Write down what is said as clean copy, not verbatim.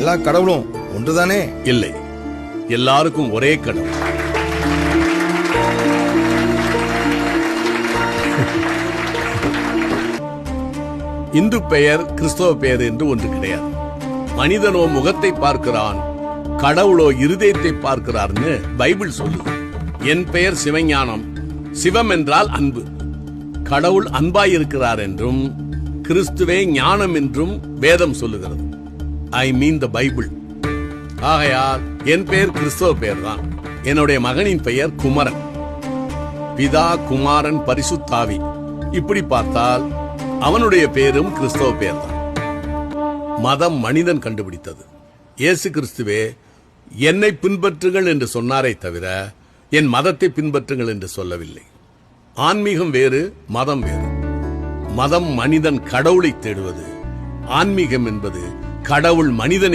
எல்லா கடவுளும் ஒன்றுதானே? இல்லை, எல்லாருக்கும் ஒரே கடவுள். இந்து பெயர் கிறிஸ்தவ பெயர் என்று ஒன்று கிடையாது. மனிதனோ முகத்தை பார்க்கிறான், கடவுளோ இருதயத்தை பார்க்கிறார்னு பைபிள் சொல்லுது. என் பெயர் சிவஞானம். சிவம் என்றால் அன்பு. கடவுள் அன்பாயிருக்கிறார் என்றும் கிறிஸ்துவே ஞானம் என்றும் வேதம் சொல்லுகிறது. ஐ மீன் த பைபிள். ஆகையால் என் பெயர் கிறிஸ்தவ பெயர் தான். என்னுடைய மகனின் பெயர் குமரன். பிதா, குமாரன், பரிசுத்தாவி. இப்படி பார்த்தால் அவனுடைய பெயரும் கிறிஸ்தவ பெயர் தான். மதம் மனிதன் கண்டுபிடித்தது. இயேசு கிறிஸ்துவே என்னை பின்பற்றுங்கள் என்று சொன்னாரே தவிர என் மதத்தை பின்பற்றுங்கள் என்று சொல்லவில்லை. ஆன்மீகம் வேறு, மதம் வேறு. மதம் மனிதன் கடவுளை தேடுவது. ஆன்மீகம் என்பது கடவுள் மனிதனை